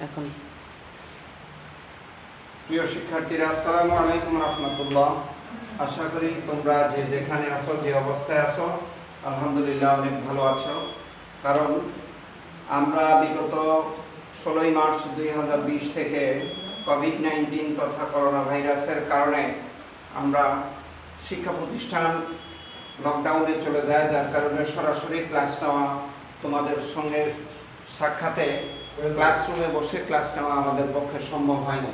এখন প্রিয় শিক্ষার্থীরা, আসসালামু আলাইকুম রাহমাতুল্লাহ। আশা করি তোমরা যে যেখানে আছো, যে অবস্থায় আছো, আলহামদুলিল্লাহ অনেক ভালো আছো। কারণ আমরা বিগত 16ই মার্চ 2020 থেকে কোভিড-19 তথা করোনা ভাইরাসের কারণে আমরা শিক্ষা প্রতিষ্ঠান লকডাউনে চলে যায়, যার কারণে সরাসরি ক্লাস নেওয়া, তোমাদের সঙ্গে সাক্ষাতে ক্লাসরুমে বসে ক্লাস নেওয়া আমাদের পক্ষে সম্ভব হয়নি।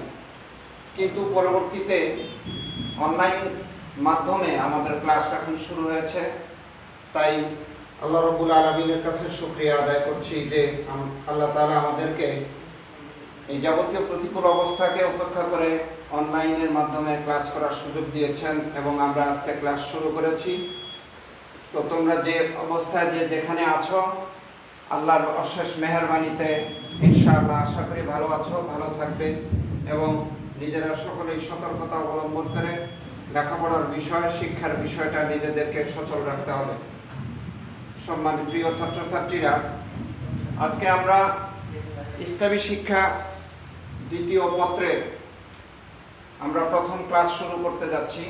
কিন্তু পরবর্তীতে অনলাইন মাধ্যমে আমাদের ক্লাস এখন শুরু হয়েছে। তাই আল্লাহ রাব্বুল আলামিনের কাছে শুকরিয়া আদায় করছি যে আল্লাহ তাআলা আমাদেরকে এই যাবতীয় প্রতিকূল অবস্থাকে উপেক্ষা করে অনলাইনের মাধ্যমে ক্লাস করার সুযোগ দিয়েছেন এবং আমরা আজকে ক্লাস শুরু করেছি। তো তোমরা যে অবস্থায় যে যেখানে আছো, আল্লাহর অশেষ মেহেরবানিতে ইনশাআল্লাহ আশা করি ভালো আছো, ভালো থাকবে এবং নিজেরা সকলেই সতর্কতা অবলম্বন করে লেখাপড়ার বিষয়, শিক্ষার বিষয়টা নিজেদেরকে সচল রাখতে হবে। সম্মানিত প্রিয় ছাত্রছাত্রীরা, আজকে আমরা ইসলামী শিক্ষা দ্বিতীয় পত্রে আমরা প্রথম ক্লাস শুরু করতে যাচ্ছি।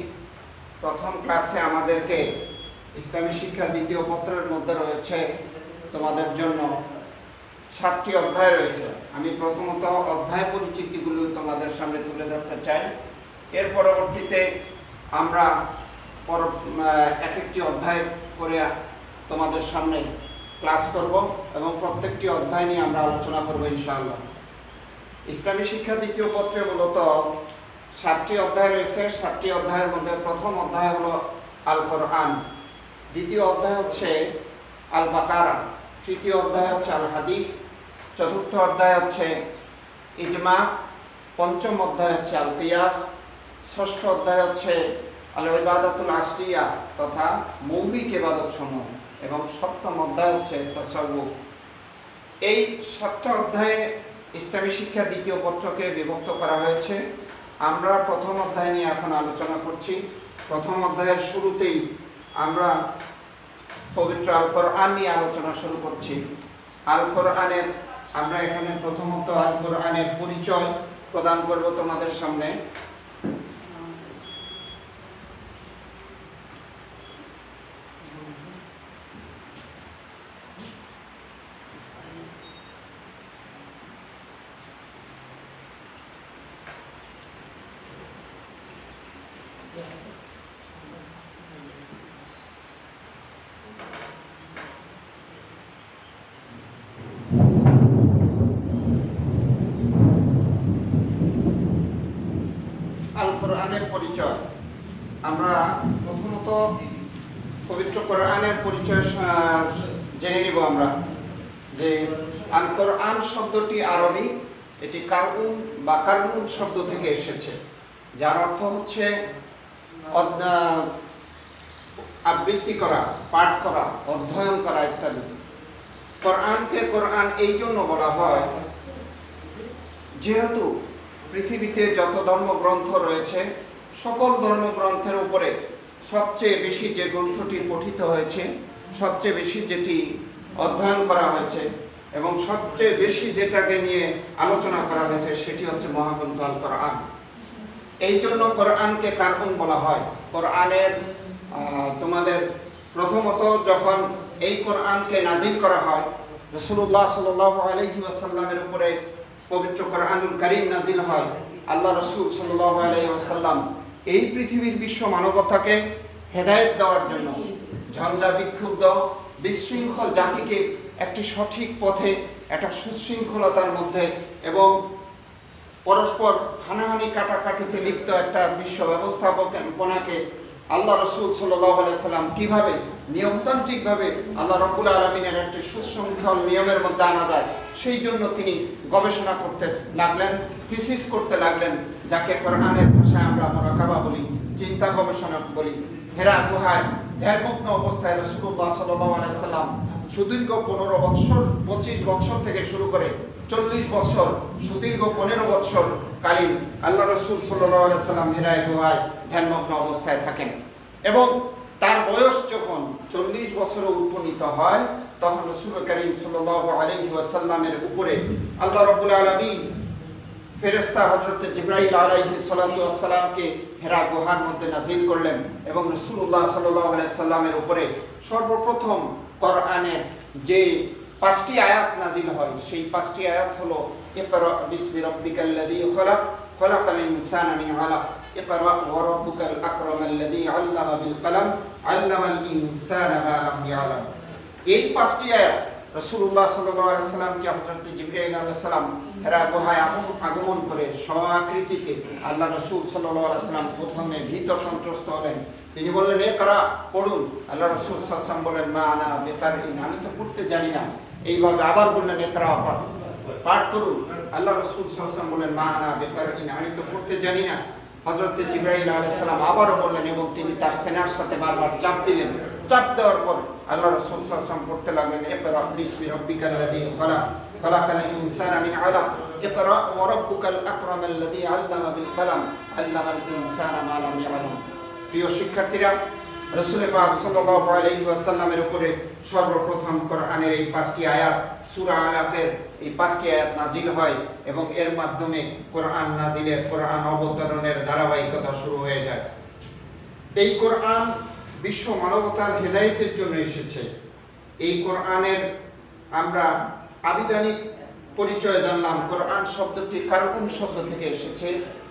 প্রথম ক্লাসে আমাদেরকে ইসলামী শিক্ষা দ্বিতীয় পত্রের মধ্যে রয়েছে তোমাদের জন্য 7টি অধ্যায় রয়েছে। আমি প্রথমত অধ্যায় পরিচিতিগুলো তোমাদের সামনে তুলে ধরতে চাই। এর পরবর্তীতে আমরা এক একটি অধ্যায় করে তোমাদের সামনে ক্লাস করব এবং প্রত্যেকটি অধ্যায় নিয়ে আমরা আলোচনা করব ইনশাআল্লাহ। ইসলামী শিক্ষা দ্বিতীয় পত্রে মূলত 7টি অধ্যায় রয়েছে। 7টি অধ্যায়ের মধ্যে প্রথম অধ্যায় হলো আল কোরআন, দ্বিতীয় অধ্যায় হচ্ছে আল বাকারা, তৃতীয় অধ্যায় হচ্ছে আল হাদিস, চতুর্থ অধ্যায় হচ্ছে ইজমা, পঞ্চম অধ্যায় হচ্ছে আল কিয়াস, ষষ্ঠ অধ্যায় হচ্ছে আল ইবাদাতুল আসরিয়া তথা মৌলিক ইবাদত সমূহ এবং সপ্তম অধ্যায় হচ্ছে তাসাউফ। এই 7টা অধ্যায়ে ইসলামী শিক্ষা দ্বিতীয় পত্রকে বিভক্ত করা হয়েছে। আমরা প্রথম অধ্যায় নিয়ে এখন আলোচনা করছি। প্রথম অধ্যায়ের শুরুতেই আমরা পবিত্র আল কোরআন নিয়ে আলোচনা শুরু করছি। আল কোরআনের আমরা এখানে প্রথমত আল কোরআনের পরিচয় প্রদান করব তোমাদের সামনে। আল কোরআনের পরিচয়। আমরা প্রথমত পবিত্র কোরআনের পরিচয় জেনে নিব আমরা যে আল কোরআন শব্দটি আরবি, এটি কারউন বা কারনুন শব্দ থেকে এসেছে, যার অর্থ হচ্ছে আবৃত্তি করা, পাঠ করা, অধ্যয়ন করা ইত্যাদি। কোরআনকে কোরআন এই জন্য বলা হয় যেহেতু পৃথিবীতে যত ধর্মগ্রন্থ রয়েছে সকল ধর্মগ্রন্থের উপরে সবচেয়ে বেশি যে গ্রন্থটি পঠিত হয়েছে, সবচেয়ে বেশি যেটি অধ্যয়ন করা হয়েছে এবং সবচেয়ে বেশি যেটাকে নিয়ে আলোচনা করা হয়েছে সেটি হচ্ছে মহাগ্রন্থ আল কোরআন। এই জন্য কোরআনকে কারউন বলা হয়। কোরআনের তোমাদের প্রথমত যখন এই কোরআনকে নাজিল করা হয়, রাসূলুল্লাহ সাল্লাল্লাহু আলাইহি ওয়াসাল্লামের উপরে পবিত্র কোরআনুল কারীম নাজিল হয়। আল্লাহ রাসূল সাল্লাল্লাহু আলাইহি ওয়াসাল্লাম এই পৃথিবীর বিশ্ব মানবতাকে হেদায়েত দেওয়ার জন্য ঝঞ্ঝা বিক্ষুব্ধ বিশৃঙ্খল জাতিকে একটি সঠিক পথে, একটা সুশৃঙ্খলতার মধ্যে এবং পরস্পর হানাহানি কাটাকাটিতে লিপ্ত একটা বিশ্ব ব্যবস্থাপনাকে আল্লাহ রাসূল সাল্লাল্লাহু আলাইহি সাল্লাম কিভাবে নিয়মতান্ত্রিকভাবে আল্লাহ রাব্বুল আলামিনের একটি সুশৃঙ্খল নিয়মের মধ্যে আনা যায়, সেই জন্য তিনি গবেষণা করতে লাগলেন, থিসিস করতে লাগলেন, যাকে কোরআনের ভাষায় আমরা মুরাকাবা বলি, চিন্তা গবেষণা বলি। হেরা গুহায় ধ্যানমগ্ন অবস্থায় রাসূলুল্লাহ সাল্লাল্লাহু আলাইহি সাল্লাম সুদীর্ঘ 15 বছর, 25 বছর থেকে শুরু করে 40 বছর, সুদীর্ঘ 15 বছর কালীন আল্লাহ রাসূল সাল্লাল্লাহু আলাইহি সাল্লাম হেরা গুহায় ধ্যানমগ্ন অবস্থায় থাকেন এবং তার বয়স যখন 40 বছরে উপনীত হয় তখন রাসূল করিম সাল্লাল্লাহু আলাইহি ওয়াসাল্লামের উপরে আল্লাহ রাব্বুল আলামিন ফেরেশতা হযরত জিবরাইল আলাইহিস সালাতু ওয়াস সালামকে হেরা গুহার মধ্যে নাযিল করলেন এবং রাসূলুল্লাহ সাল্লাল্লাহু আলাইহি সাল্লামের উপরে সর্বপ্রথম কোরআনের যে 5টি আয়াত নাযিল হয় সেই 5টি আয়াত হলো ইকরা বিসমি রাব্বিকাল্লাযী খলাক খলাকাল ইনসানা মিন আলাক ইকরা ওয়া রাব্বুকাল আকরামাল্লাযী আল্লামা বিল কলম আল্লামাল ইনসানা মা লাম ইয়ালাম। এই 5টি আয়াত রাসূলুল্লাহ সাল্লাল্লাহু আলাইহি সাল্লামকে হযরত জিবরাইল আলাইহিস সালাম হেরা গুহায় আগমন করে স্ব-আকৃতিতে আল্লাহ রাসূল সাল্লাল্লাহু আলাইহি সাল্লাম প্রথমে ভীত সন্ত্রস্ত হলেন। তিনি বললেন ইকরা পড়ুন। আল্লাহ রাসূল সাল্লাল্লাহু আলাইহি সাল্লাম বললেন মা আনা বিকারিন, আমি তো পড়তে জানি না। এইভাবে আবার বললেন ইকরা পাঠ করুন। আল্লাহ রাসূল সাল্লাল্লাহু আলাইহি সাল্লাম বললেন মা আনা বিকারিন, আমি তো পড়তে জানি না। হযরত জিবরাইল আলাইহিস সালাম আবারও বললেন এবং তিনি তার সেনার সাথে বারবার চাপ দিলেন। চাপ দেওয়ার পর আল্লাহ রাসূল সাল্লাল্লাহু আলাইহি ওয়াসাল্লাম পড়তে লাগলেন ইকরা বিসমি রাব্বিকাল্লাযী খলাক খলাকাল ইনসানা মিন আলাক ইকরা ওয়া রাব্বুকাল আকরামাল্লাযী আল্লামা বিল কলম আল্লামাল ইনসানা মা লাম ইয়ালাম। প্রিয় শিক্ষার্থীরা, রাসূল পাক সাল্লাল্লাহু আলাইহি ওয়াসাল্লামের উপরে সর্বপ্রথম কোরআনের এই 5টি আয়াত সূরা আলাকের এই 5টি আয়াত নাজিল হয় এবং এর মাধ্যমে কোরআন নাজিলের কোরআন অবতরণের ধারাবাহিকতা শুরু হয়ে যায়। এই কোরআন বিশ্ব মানবতার হেদায়েতের জন্য এসেছে। এই কোরআনের আমরা আবিধানিক পরিচয় জানলাম। কোরআন শব্দটি কারকুন শব্দ থেকে এসেছে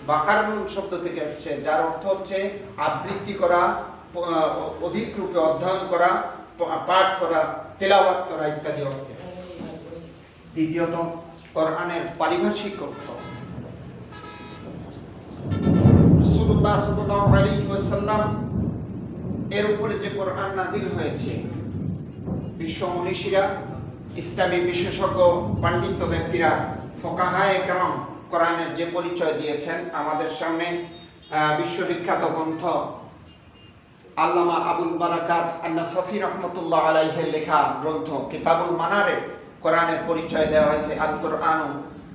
বা কারকুন শব্দ থেকে এসেছে, যার অর্থ হচ্ছে আবৃত্তি করা, অধিক রূপে অধ্যয়ন করা, পাঠ করা, তেলাওয়াত করা ইত্যাদি অর্থে। দ্বিতীয়ত কোরআনের পারিভাষিক অর্থ। রাসূলুল্লাহ সাল্লাল্লাহু আলাইহি ওয়াসাল্লাম এর উপরে যে কোরআন নাজিল হয়েছে, বিশ্ব মনীষীরা, ইসলামী বিশেষজ্ঞ পণ্ডিত ব্যক্তিরা, ফুকাহায়ে কেরাম কোরআনের যে পরিচয় দিয়েছেন আমাদের সামনে বিশ্ববিখ্যাত গ্রন্থ আল্লামা আবুল বারাকাত আন-নাসফি রাহমাতুল্লাহ আলাইহির লেখা গ্রন্থ কিতাবুল মানারে কোরআনের পরিচয় দেওয়া হয়েছে। আল কোরআন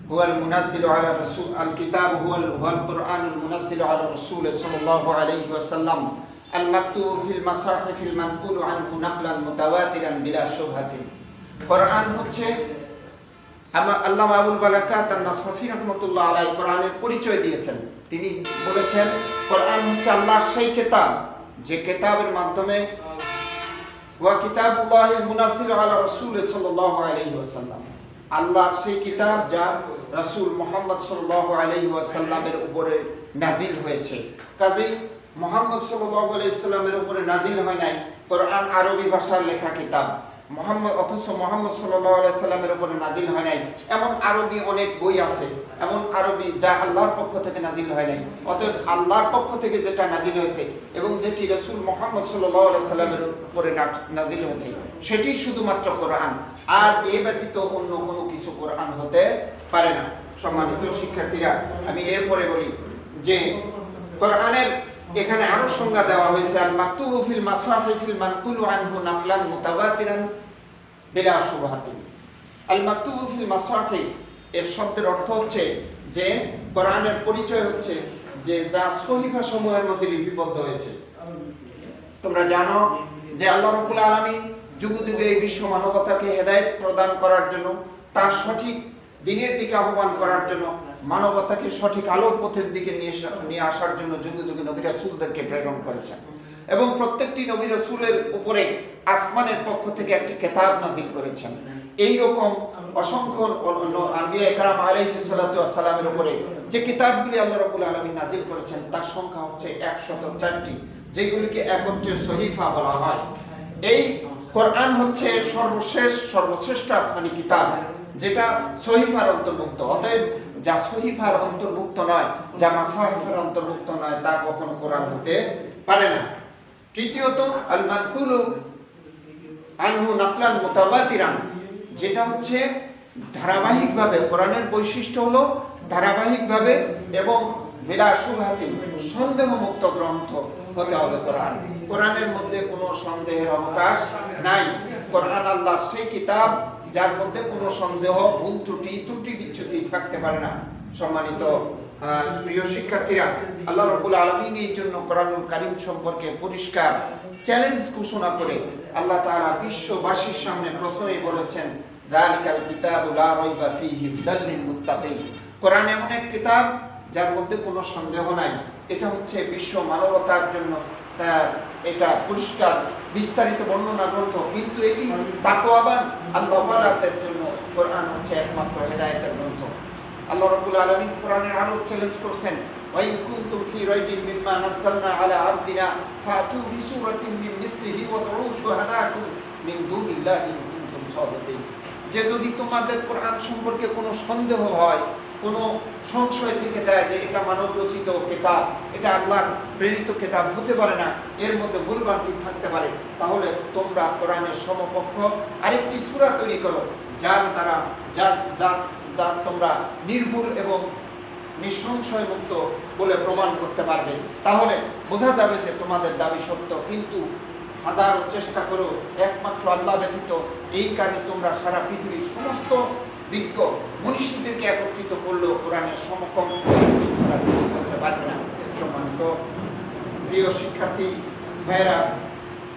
হুয়াল মুনাজ্জিলু আলা রাসূল, আল কিতাব হুয়াল কোরআনুল মুনাজ্জিলু আলা রাসূল সাল্লাল্লাহু আলাইহি ওয়াসাল্লাম আল মাকতুব ফিল মাসাহিফিল মানকুলু আনহু নাকলান মুতাওয়াতিরান বিলা শুবহাতিন। কোরআন হচ্ছে আল্লামা আবুল বারাকাত আন-নাসফি রাহমাতুল্লাহ আলাইহি কোরআনের পরিচয় দিয়েছেন। তিনি বলেছেন কোরআন হচ্ছে আল্লাহর সেই কিতাব যে কিতাবের মাধ্যমে ওয়া কিতাবুল্লাহিল মুনাজ্জিলু আলা রাসূল সাল্লাল্লাহু আলাইহি ওয়াসাল্লাম, আল্লাহর সেই কিতাব যা রাসূল মুহাম্মদ সাল্লাল্লাহু আলাইহি ওয়াসাল্লামের উপরে নাজিল হয়েছে। কাজেই মুহাম্মদ সাল্লাল্লাহু আলাইহি ওয়াসাল্লামের উপরে নাজিল হয় নাই কোরআন আরবি ভাষার লেখা কিতাব। অথচ মুহাম্মদ সাল্লাল্লাহু আলাইহি ওয়াসাল্লামের উপরে নাজিল হয় নাই এমন আরবি অনেক বই আছে, এমন আরবি যা আল্লাহর পক্ষ থেকে নাজিল হয় নাই। অতএব আল্লাহর পক্ষ থেকে যেটা নাজিল হয়েছে এবং যেটি রাসূল মুহাম্মদ সাল্লাল্লাহু আলাইহি ওয়াসাল্লামের উপরে নাজিল হয়েছে সেটি শুধুমাত্র কোরআন, আর এ ব্যতীত অন্য কোনো কিছু কোরআন হতে পারে না। সম্মানিত শিক্ষার্থীরা, আমি এরপরে বলি যে কোরআনের এখানে আরো সংজ্ঞা দেওয়া হয়েছে আল মাকতুবু ফিল মাসাহিফিল মানকুলু আনহু নাকলান মুতাওয়াতিরান বিলা শুবহাতিন। আল মাকতুবু ফিল মাসাহিফ এর শব্দের অর্থ হচ্ছে যে কোরআনের পরিচয় হচ্ছে যে যা সহিফা সমূহের মধ্যে লিপিবদ্ধ হয়েছে। তোমরা জানো যে আল্লাহ রাব্বুল আলামিন যুগে যুগে এই বিশ্ব মানবতাকে হেদায়েত প্রদান করার জন্য, তার সঠিক দিনের দিকে আহ্বান করার জন্য, মানবতাকে সঠিক আলোর পথের দিকে নিয়ে আসার জন্য যুগে যুগে নবী রাসূলদেরকে প্রেরণ করেছেন এবং প্রত্যেকটি নবী রাসূলের উপরে আসমানের পক্ষ থেকে একটি কিতাব নাযিল করেছেন। এই রকম অসংখ্য আম্বিয়া ইকরাম আলাইহিস সালাতু ওয়াস সালামের উপরে যে কিতাবগুলি আল্লাহ রাব্বুল আলামিন নাযিল করেছেন তার সংখ্যা হচ্ছে 104টি, যেগুলিকে একত্রে সহিফা বলা হয়। এই কোরআন হচ্ছে সর্বশ্রেষ্ঠ আসমানি কিতাব যেটা সহিফার অন্তর্ভুক্ত। অতএব যা সহিফার অন্তর্ভুক্ত নয়, যা মাসাহিফের অন্তর্ভুক্ত নয়, তা কখনো কোরআন হতে পারে না। তৃতীয়ত আল মানকুলু আনহু নাকলান মুতাওয়াতিরান, যেটা হচ্ছে ধারাবাহিকভাবে, কোরআনের বৈশিষ্ট্য হলো ধারাবাহিকভাবে এবং বিলা শুবহাতিন, সন্দেহমুক্ত গ্রন্থ হতে হবে কোরআন। কোরআনের মধ্যে কোনো সন্দেহের অবকাশ নাই। কোরআন আল্লাহর সেই কিতাব যার মধ্যে কোনো সন্দেহ, ভুল ত্রুটি বিচ্যুতি থাকতে পারে না। সম্মানিত প্রিয় শিক্ষার্থীরা, আল্লাহ রাব্বুল আলামিন এই জন্য কোরআনুল কারীম সম্পর্কে পরিষ্কার চ্যালেঞ্জ ঘোষণা করে আল্লাহ তাআলা বিশ্ববাসীর সামনে প্রথমেই বলেছেন, যালিকাল কিতাবু লা রাইবা ফীহি হুদাল লিল মুত্তাকিন। কোরআন এমন এক কিতাব যার মধ্যে কোনো সন্দেহ নাই, এটা হচ্ছে বিশ্ব মানবতার জন্য এটা পরিষ্কার বিস্তারিত বর্ণনা গ্রন্থ, কিন্তু এটি তাকওয়াবান আল্লাহওয়ালাদের জন্য কোরআন হচ্ছে একমাত্র হেদায়েতের গ্রন্থ। আল্লাহ রাব্বুল আলামিন কোরআনের আরো চ্যালেঞ্জ করছেন, ওয়া ইন কুনতুম ফী রাইবিন মিম্মা নাযালনা আলা আবদিনা ফাতু বিসূরাতিন মিন মিসলিহি ওয়া দুউ শুহাদাকুম মিন দুনিল্লাহি ইন কুনতুম সাদিকিন। যে যদি তোমাদের কোরআন সম্পর্কে কোনো সন্দেহ হয়, কোনো সংশয় থেকে যায় যে এটা মানব রচিত কিতাব, এটা আল্লাহর প্রেরিত কিতাব হতে পারে না, এর মধ্যে ভুলভ্রান্তি থাকতে পারে, তাহলে তোমরা কোরআনের সমকক্ষ আরেকটি সূরা তৈরি করো, যার দ্বারা যা তোমরা নির্ভুল এবং নিঃসংশয় মুক্ত বলে প্রমাণ করতে পারবে। তাহলে বোঝা যাবে যে তোমাদের দাবি সত্য, কিন্তু হাজারো চেষ্টা করো, একমাত্র আল্লাহ ব্যতীত এই কাজে তোমরা সারা পৃথিবীর সমস্ত বিজ্ঞ মনীষীদেরকে একত্রিত করলেও কোরআনের সমকক্ষ তৈরি করতে পারবে না। সম্মানিত প্রিয় শিক্ষার্থী ভাইয়েরা,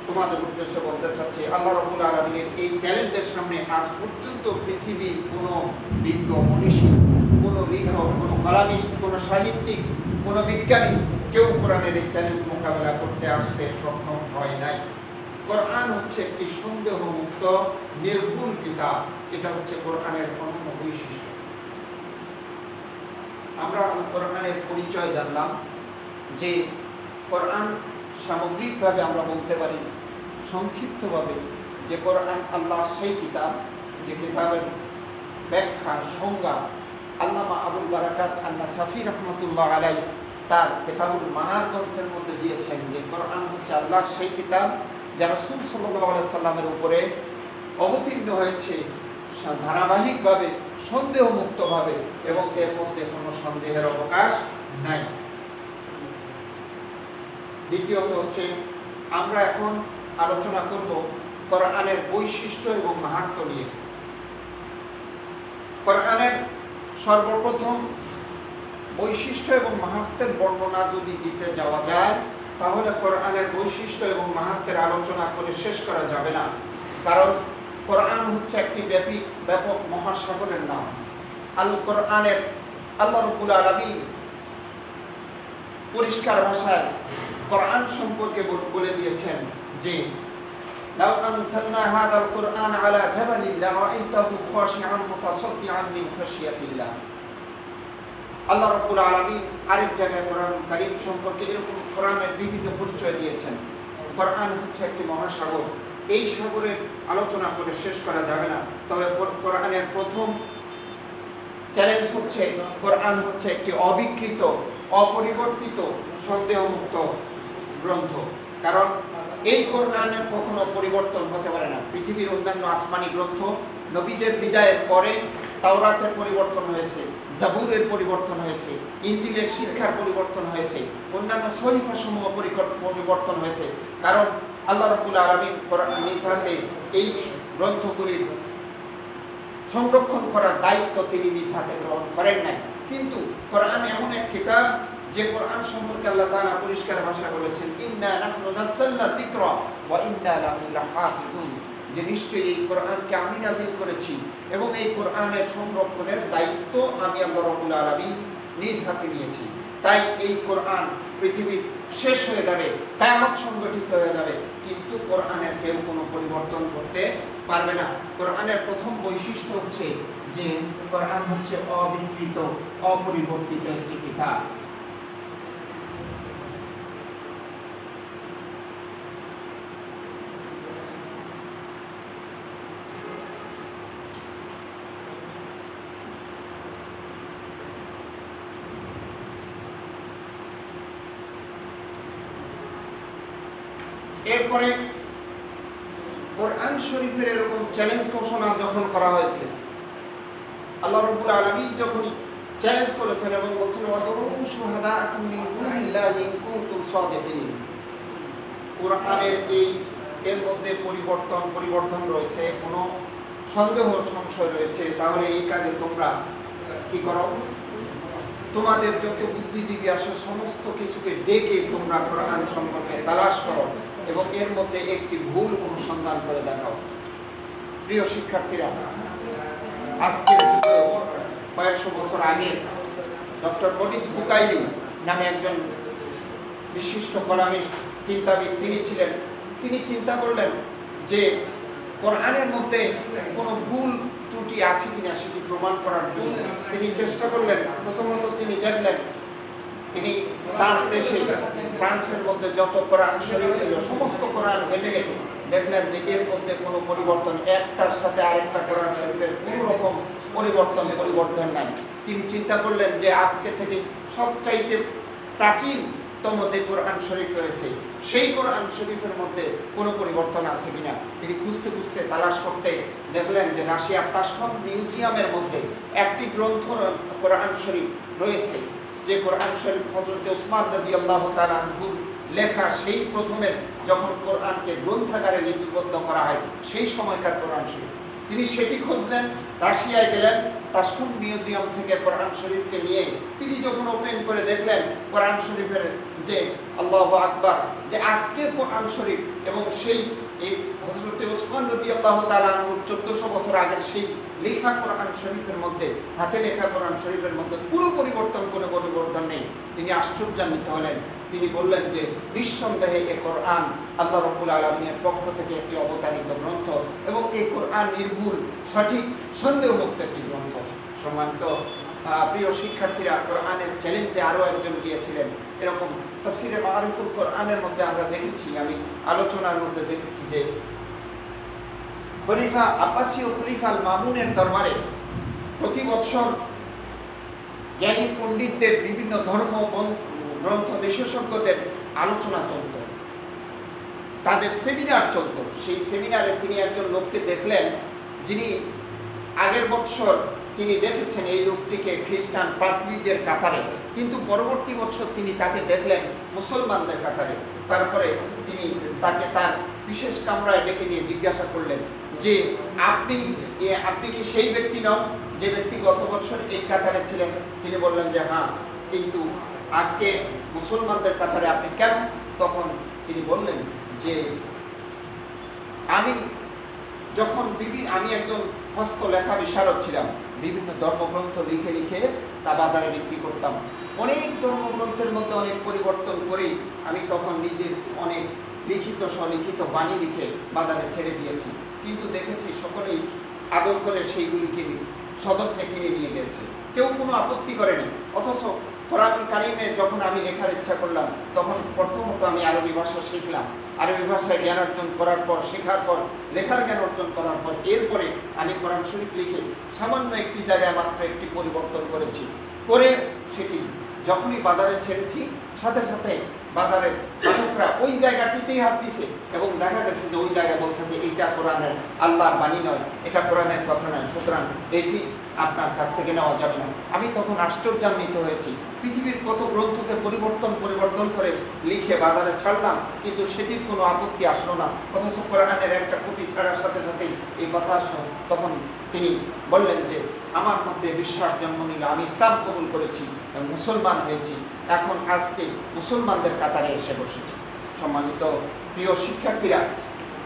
তোমাদের উদ্দেশ্যে বলতে চাচ্ছি, আল্লাহ রাব্বুল আলামিনের এই চ্যালেঞ্জের সামনে আজ পর্যন্ত পৃথিবীর কোনো বিজ্ঞ মনীষী, কোনো লেখক, কোনো কলামিস্ট, কোনো সাহিত্যিক, কোনো বিজ্ঞানী কেউ কোরআনের এই চ্যালেঞ্জ মোকাবেলা করতে আসতে সক্ষম হয় নাই। কোরআন হচ্ছে একটি সন্দেহমুক্ত নির্ভুল কিতাব, এটা হচ্ছে কোরআনের অনন্য বৈশিষ্ট্য। আমরা কোরআনের পরিচয় জানলাম যে কোরআন সামগ্রিকভাবে আমরা বলতে পারি সংক্ষিপ্তভাবে যে কোরআন আল্লাহর সেই কিতাব যে কিতাবের ব্যাখ্যা সংজ্ঞা আল্লামা আবুল বারাকাত আন-নাসাফি রাহমাতুল্লাহ আলাইহি তার কিতাবুল মানার গ্রন্থের মধ্যে দিয়েছেন যে কোরআন হচ্ছে আল্লাহর সেই কিতাব যা রাসূল সাল্লাল্লাহু আলাইহি সাল্লামের উপরে অবতীর্ণ হয়েছে ধারাবাহিকভাবে, সন্দেহমুক্তভাবে, এবং এর মধ্যে কোনো সন্দেহের অবকাশ নাই। দ্বিতীয়ত হচ্ছে আমরা এখন আলোচনা করব কোরআনের বৈশিষ্ট্য এবং মাহাত্ম্য নিয়ে। কোরআনের সর্বপ্রথম বৈশিষ্ট্য এবং মাহাত্ম্যের বর্ণনা যদি দিতে যাওয়া যায়, তাহলে কোরআনের বৈশিষ্ট্য এবং মাহাত্ম্যের আলোচনা করে শেষ করা যাবে না, কারণ কোরআন হচ্ছে একটি ব্যাপক মহাসাগরের নাম। আল কোরআনের আল্লাহ রাব্বুল আলামিন পরিষ্কার ভাষায় কোরআন সম্পর্কে বলে দিয়েছেন যে লাউ আনসালনা হাযাল কুরআন আলা জাবালিন লারাআইতাহু খাশিআন মুতাসাদ্দিআন মিন খাশিয়াতিল্লাহ। আল্লাহ রাব্বুল আলামিন আরেক জায়গায় কোরআন কারীম সম্পর্কে এরকম কোরআনের বিভিন্ন পরিচয় দিয়েছেন। কোরআন হচ্ছে একটি মহাসাগর, এই সাগরের আলোচনা করে শেষ করা যাবে না। তবে কোরআনের প্রথম চ্যালেঞ্জ হচ্ছে কোরআন হচ্ছে একটি অবিকৃত, অপরিবর্তিত, সন্দেহমুক্ত গ্রন্থ, কারণ এই কোরআনের কখনো পরিবর্তন হতে পারে না। পৃথিবীর অন্যান্য আসমানি গ্রন্থ নবীদের বিদায়ের পরে তাওরাতের পরিবর্তন হয়েছে, জাবুরের পরিবর্তন হয়েছে, ইনজিলের শিক্ষার পরিবর্তন হয়েছে, অন্যান্য শরীফাসমূহ পরিবর্তন হয়েছে, কারণ আল্লাহ রাব্বুল আলামিন কোরআন নিজ হাতে এই গ্রন্থগুলির সংরক্ষণ করার দায়িত্ব তিনি নিজ হাতে গ্রহণ করেন নাই। কিন্তু কোরআন এমন এক কিতাব যে কোরআন সম্পর্কে আল্লাহ তাআলা পরিষ্কার ভাষায় বলেছেন, ইন্না নাহনু নাযালনা যিকরা ওয়া ইন্না লাহু লাহাফিজুন, যে নিশ্চয়ই এই কোরআনকে আমি নাযিল করেছি এবং এই কোরআনের সংরক্ষণের দায়িত্ব আমি আল্লাহ রাব্বুল আলামিন নিজ হাতে নিয়েছি। তাই এই কোরআন পৃথিবীর শেষ হয়ে যাবে, কিয়ামত সংগঠিত হয়ে যাবে, কিন্তু কোরআনের কেউ কোনো পরিবর্তন করতে পারবে না। কোরআনের প্রথম বৈশিষ্ট্য হচ্ছে যে কোরআন হচ্ছে অবিকৃত, অপরিবর্তিত একটি কিতাব। এরপরে কোরআন শরীফের এরকম চ্যালেঞ্জ ঘোষণা যখন করা হয়েছে, আল্লাহ রাব্বুল আলামিন যখন চ্যালেঞ্জ করেছেন এবং বলছেন ওয়াদউ শুহাদাকুম মিন দুনিল্লাহি ইন কুনতুম সাদিকিন, কোরআনের এর মধ্যে পরিবর্তন রয়েছে, কোনো সন্দেহ সংশয় রয়েছে, তাহলে এই কাজে তোমরা কি করো? তোমাদের যত বুদ্ধিজীবী আসো সমস্ত কিছুকে ডেকে তোমরা কোরআন সম্পর্কে তালাশ করো এবং এর মধ্যে একটি ভুল অনুসন্ধান করে দেখাও। প্রিয় শিক্ষার্থীরা, আজকের যুগে কয়েকশো বছর আগে ডক্টর মরিস বুকাইলি নামে একজন বিশিষ্ট কলামিস্ট চিন্তাবিদ তিনি চিন্তা করলেন যে কোরআনের মধ্যে কোনো ভুল ত্রুটি আছে কিনা সেটি প্রমাণ করার জন্য তিনি চেষ্টা করলেন। প্রথমত তিনি দেখলেন, তিনি তার দেশে ফ্রান্সের মধ্যে যত কোরআন শরীফ ছিল সমস্ত কোরআন ঘেটে দেখলেন যে এর মধ্যে কোনো পরিবর্তন, একটার সাথে আরেকটা কোরআন শরীফের কোনো রকম পরিবর্তন নাই। তিনি চিন্তা করলেন যে আজকে থেকে সবচাইতে প্রাচীনতম যে কোরআন শরীফ রয়েছে সেই কোরআন শরীফের মধ্যে কোনো পরিবর্তন আছে কিনা তিনি খুঁজতে তালাশ করতে দেখলেন যে রাশিয়ার তাশকন্ত মিউজিয়ামের মধ্যে একটি গ্রন্থ কোরআন শরীফ রয়েছে, যে কোরআন শরীফ হযরত ওসমান রাদিয়াল্লাহু তাআলা আনহুর লেখা, সেই প্রথমে যখন কোরআনকে গ্রন্থাগারে লিপিবদ্ধ করা হয় সেই সময়কার কোরআন শরীফ। তিনি সেটি খুঁজলেন, রাশিয়ায় গেলেন, তাশকন্ত মিউজিয়াম থেকে কোরআন শরীফকে নিয়ে তিনি যখন ওপেন করে দেখলেন কোরআন শরীফের যে আল্লাহু আকবার, যে আজকের কোরআন শরীফ এবং সেই হযরত ওসমান রাদিয়াল্লাহু তাআলা আনহুর 1400 বছর আগের সেই লেখা কোরআন শরীফের মধ্যে, হাতে লেখা কোরআন শরীফের মধ্যে কোনো পরিবর্তন নেই। তিনি আশ্চর্যান্বিত হলেন। তিনি বললেন যে নিঃসন্দেহে এই কোরআন আল্লাহ রাব্বুল আলামিনের পক্ষ থেকে একটি অবতারিত গ্রন্থ এবং এই কোরআন নির্ভুল, সঠিক, সন্দেহমুক্ত একটি গ্রন্থ। সম্মানিত প্রিয় শিক্ষার্থীরা, কোরআনের চ্যালেঞ্জে আরও একজন গিয়েছিলেন। এরকম তাফসীরে মাআরিফুল কোরআনের মধ্যে আমরা দেখেছি, আমি আলোচনার মধ্যে দেখেছি যে খলিফা আব্বাসীয় খলিফা আল মামুনের দরবারে প্রতি বছর জ্ঞানী পণ্ডিতদের, বিভিন্ন ধর্ম গ্রন্থ বিশেষজ্ঞদের আলোচনা চলত, তাদের সেমিনার চলত। সেই সেমিনারে তিনি একজন লোককে দেখলেন, যিনি আগের বছর তিনি দেখেছেন এই লোকটিকে খ্রিস্টান পাদ্রীদের কাতারে, কিন্তু পরবর্তী বছর তিনি তাকে দেখলেন মুসলমানদের কাতারে। তারপরে তিনি তাকে তার বিশেষ কামরায় ডেকে নিয়ে জিজ্ঞাসা করলেন যে আপনি কি সেই ব্যক্তি নন যে ব্যক্তি গত বছর এই কাতারে ছিলেন? তিনি বললেন যে হ্যাঁ, কিন্তু আজকে মুসলমানদের কাতারে আপনি কেন? তখন তিনি বললেন যে আমি একজন হস্তলেখা বিশারদ ছিলাম, বিভিন্ন ধর্মগ্রন্থ লিখে তা বাজারে বিক্রি করতাম। অনেক ধর্মগ্রন্থের মধ্যে অনেক পরিবর্তন করেই আমি তখন নিজের অনেক লিখিত স্বলিখিত বাণী লিখে বাজারে ছেড়ে দিয়েছি, কিন্তু দেখেছি সকলেই আদর করে সেইগুলিকে সযত্নে কিনে নিয়ে গেছে, কেউ কোনো আপত্তি করেনি। অথচ কোরআনুল কারীমে যখন আমি লেখার ইচ্ছা করলাম তখন প্রথমত আমি আরবি ভাষা শিখলাম, আরবি ভাষায় জ্ঞান অর্জন করার পর, শেখার পর, লেখার জ্ঞান অর্জন করার পর এরপরে আমি কোরআন শরীফ লিখে সামান্য একটি জায়গায় মাত্র একটি পরিবর্তন করেছি, করে সেটি যখনই বাজারে ছেড়েছি সাথে সাথে বাজারের পাঠকরা ওই জায়গাটিতেই হাত দিছে এবং দেখা গেছে যে ওই জায়গায় বলছে যে এটা কোরআনের আল্লাহর বাণী নয়, এটা কোরআনের কথা নয়, সুতরাং এটি আপনার কাছ থেকে নেওয়া যাবে না। আমি তখন আশ্চর্যান্বিত হয়েছি, পৃথিবীর কত গ্রন্থকে পরিবর্তন করে লিখে বাজারে ছাড়লাম, কিন্তু সেটির কোনো আপত্তি আসলো না, অথচ কোরআনের একটা কপি ছাড়ার সাথে সাথেই এই কথা আসলো। তখন তিনি বললেন যে আমার মধ্যে বিশ্বাস জন্ম নিল, আমি ইসলাম কবুল করেছি, মুসলমান হয়েছি, এখন আজকে মুসলমানদের কাতারে এসে বসেছি। সম্মানিত প্রিয় শিক্ষার্থীরা,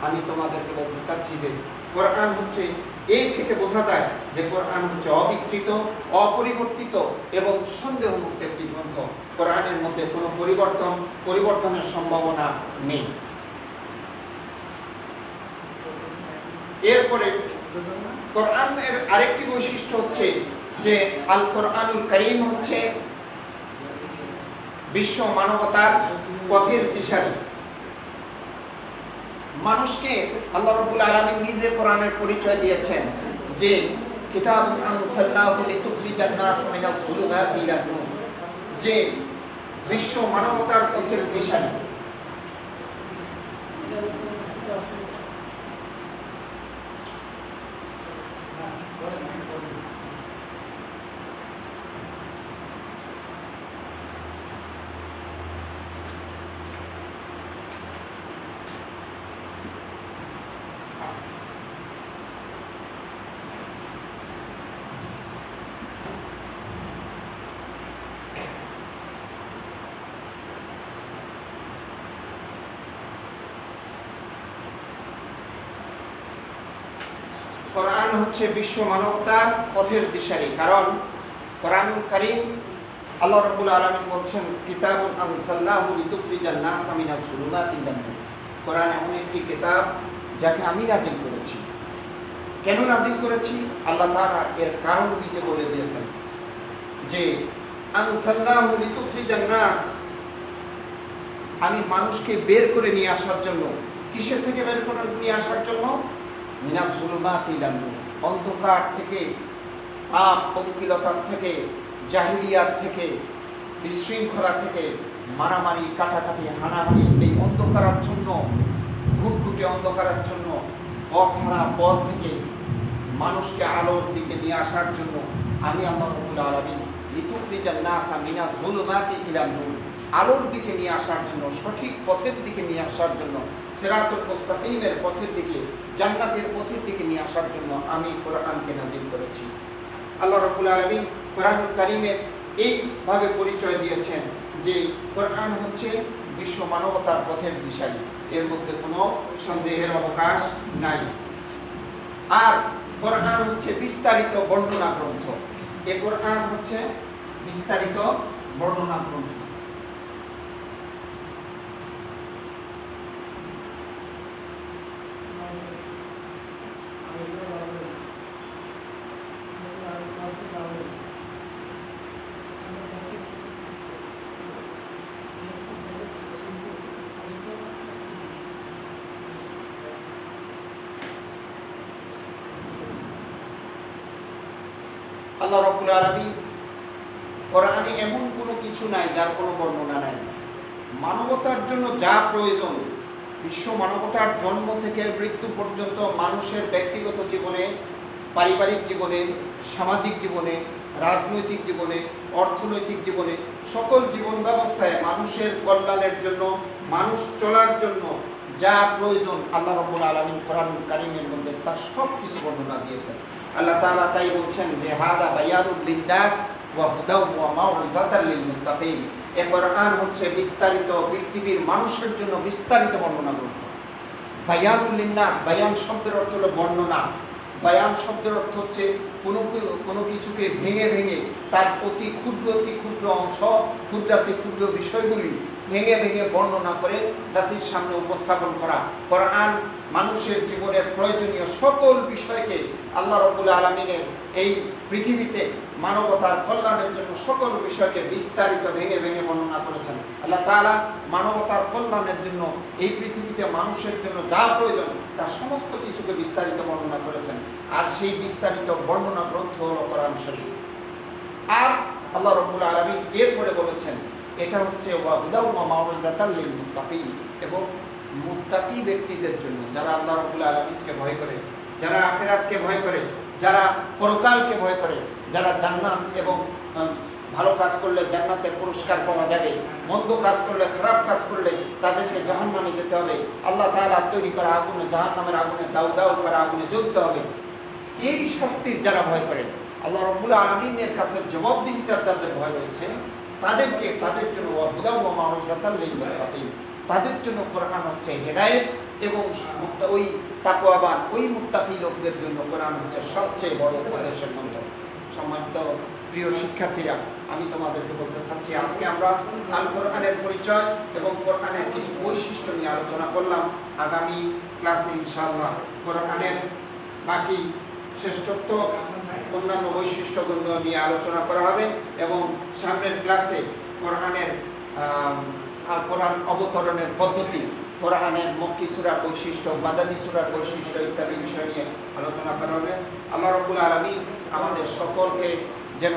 আমি তোমাদেরকে বলতে চাচ্ছি যে কোরআন হচ্ছে, এই থেকে বোঝা যায় যে কোরআন হচ্ছে অবিকৃত, অপরিবর্তিত এবং সন্দেহমুক্ত একটি গ্রন্থ। কোরআনের মধ্যে কোনো পরিবর্তনের সম্ভাবনা নেই। এরপরে কোরআনের আরেকটি বৈশিষ্ট্য হচ্ছে যে আল কোরআনুল কারীম হচ্ছে বিশ্ব মানবতার পথের দিশারি। মানুষকে আল্লাহ রাব্বুল আলামিন নিজে কোরআনের পরিচয় দিয়েছেন যে কিতাবুন আনসালনাহু লিতুখরিজান নাস মিনাজ যুলুমাতি ইলান নূর, যে বিশ্ব মানবতার পথের দিশারি। কোরআন হচ্ছে বিশ্ব মানবতার পথের দিশারি। কারণ কোরআনুল কারীম আল্লাহ রাব্বুল আলামিন বলছেন, কিতাবুন আনজালনাহু লিতুখরিজান নাসা মিনাজ যুলুমাতি ইলান নূর। কোরআন এমন একটি কিতাব যাকে আমি নাজিল করেছি। কেন নাজিল করেছি? আল্লাহ তাআলা এর কারণ নিচে বলে দিয়েছেন যে আনজালনাহু লিতুখরিজান নাস, আমি মানুষকে বের করে নিয়ে আসার জন্য। কিসের থেকে বের করে নিয়ে আসার জন্য? মিনাজ যুলুমাতি ইলান নূর, অন্ধকার থেকে, পাপ পঙ্কিলতা থেকে, জাহিলিয়াত থেকে, বিশৃঙ্খলা থেকে, মারামারি কাটাকাটি হানাহানি, এই অন্ধকারাচ্ছন্ন ঘুটঘুটে অন্ধকারাচ্ছন্ন পথহারা পথ থেকে মানুষকে আলোর দিকে নিয়ে আসার জন্য আমি আল্লাহ রাব্বুল আলামিন লিতুখরিজান নাসা মিনাজ যুলুমাতি ইলান নূর, আলোর দিকে নিয়ে আসার জন্য, সঠিক পথের দিকে নিয়ে আসার জন্য, সিরাতুল মুস্তাকিমের পথের দিকে, জান্নাতের পথের দিকে নিয়ে আসার জন্য আমি কোরআনকে নাজিল করেছি। আল্লাহ রাব্বুল আলামিন কোরআনুল কারীমের এইভাবে পরিচয় দিয়েছেন যে কোরআন হচ্ছে বিশ্ব মানবতার পথের দিশারি, এর মধ্যে কোনো সন্দেহের অবকাশ নাই। আর কোরআন হচ্ছে বিস্তারিত বর্ণনা গ্রন্থ। এই কোরআন হচ্ছে বিস্তারিত বর্ণনা গ্রন্থ। আল্লাহ রাব্বুল আলামিন কোরআনে এমন কোনো কিছু নাই যার কোনো বর্ণনা নাই। মানবতার জন্য যা প্রয়োজন, বিশ্ব মানবতার জন্ম থেকে মৃত্যু পর্যন্ত মানুষের ব্যক্তিগত জীবনে, পারিবারিক জীবনে, সামাজিক জীবনে, রাজনৈতিক জীবনে, অর্থনৈতিক জীবনে, সকল জীবন ব্যবস্থায় মানুষের কল্যাণের জন্য, মানুষ চলার জন্য যা প্রয়োজন আল্লাহ রাব্বুল আলামিন কোরআনুল কারীমের মধ্যে তার সব কিছু বর্ণনা দিয়েছেন। আল্লাহ তাআলা তাই বলছেন যে হাদা বায়ানুল লিন্নাস ওয়া হুদাও ওয়া মাউইযাতাল লিল মুত্তাকিন। এই কোরআন হচ্ছে বিস্তারিত পৃথিবীর মানুষের জন্য বিস্তারিত বর্ণনা গ্রন্থ। বায়ানুল লিন্নাস, বায়ান শব্দের অর্থ হলো বর্ণনা। বায়ান শব্দের অর্থ হচ্ছে কোনো কিছুকে ভেঙে ভেঙে তার অতি ক্ষুদ্র অংশ, ক্ষুদ্রাতি ক্ষুদ্র বিষয়গুলি ভেঙে ভেঙে বর্ণনা করে জাতির সামনে উপস্থাপন করা। কোরআন মানুষের জীবনের প্রয়োজনীয় সকল বিষয়কে আল্লাহ রাব্বুল আলামিনের এই পৃথিবীতে মানবতার কল্যাণের জন্য সকল বিষয়কে বিস্তারিত ভেঙে ভেঙে বর্ণনা করেছেন। আল্লাহ তাআলা মানবতার কল্যাণের জন্য এই পৃথিবীতে মানুষের জন্য যা প্রয়োজন তার সমস্ত কিছুকে বিস্তারিত বর্ণনা করেছেন। আর সেই বিস্তারিত বর্ণনা গ্রন্থ হলো কোরআন শরীফ। আর আল্লাহ রাব্বুল আলামিন এরপরে বলেছেন এটা হচ্ছে ওয়া হুদাও ওয়া মাউইযাতাল লিল মুত্তাকিন, এবং মুত্তাকি ব্যক্তিদের জন্য, যারা আল্লাহ রাব্বুল আলামিনকে ভয় করে, যারা আখিরাতকে ভয় করে, যারা পরকালকে ভয় করে, যারা জান্নাত এবং ভালো কাজ করলে জান্নাতের পুরস্কার পাওয়া যাবে, মন্দ কাজ করলে, খারাপ কাজ করলে তাদেরকে জাহান্নামে যেতে হবে, আল্লাহ তাআলা তৈরি করা আগুনে, জাহান্নামের আগুনে দাউ দাউ করা আগুনে জ্বলতে হবে, এই শাস্তির যারা ভয় করে, আল্লাহ রাব্বুল আলামিনের কাছে জবাবদিহিতার যাদের ভয় রয়েছে, তাদের জন্য ওয়া হুদাও ওয়া মাউইযাতাল লিল মুত্তাকিন, তাদের জন্য কোরআন হচ্ছে হেদায়েত, এবং ওই তাকওয়াবান, ওই মুত্তাকি লোকদের জন্য কোরআন হচ্ছে সবচেয়ে বড় উপদেশের গ্রন্থ। সম্মানিত প্রিয় শিক্ষার্থীরা, আমি তোমাদেরকে বলতে চাচ্ছি, আজকে আমরা আল কোরআনের পরিচয় এবং কোরআনের কিছু বৈশিষ্ট্য নিয়ে আলোচনা করলাম। আগামী ক্লাসে ইনশাআল্লাহ কোরআনের বাকি শ্রেষ্ঠত্ব, অন্যান্য বৈশিষ্ট্যগুলো নিয়ে আলোচনা করা হবে, এবং সামনের ক্লাসে কোরআন অবতরণের পদ্ধতি, কোরআনের মক্কি সূরার বৈশিষ্ট্য, মাদানী সূরার বৈশিষ্ট্য ইত্যাদি বিষয় নিয়ে আলোচনা করা হবে। আল্লাহ রাব্বুল আলামিন আমাদের সকলকে যেন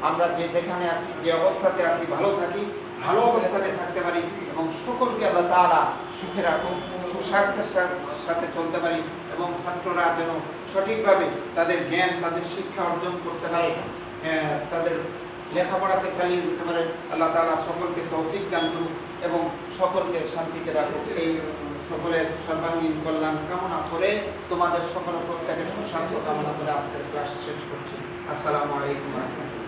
আমরা যেখানে আছি, যে অবস্থাতে আছি, ভালো থাকি, ভালো অবস্থানে থাকতে পারি, এবং সকলকে আল্লাহ তাআলা সুখে রাখুন, সুস্বাস্থ্যের সাথে চলতে পারি, এবং ছাত্ররা যেন সঠিকভাবে তাদের জ্ঞান, তাদের শিক্ষা অর্জন করতে পারে, তাদের লেখাপড়াতে চালিয়ে যেতে পারে। আল্লাহ তাআলা সকলকে তৌফিক দান করুন এবং সকলকে শান্তিতে রাখুক। এই সকলের সর্বাঙ্গীন কল্যাণ কামনা করে তোমাদের সকল প্রত্যেকের সুস্বাস্থ্য কামনা করে আজকের ক্লাস শেষ করছি। আসসালামু আলাইকুম ওয়া রাহমাতুল্লাহ।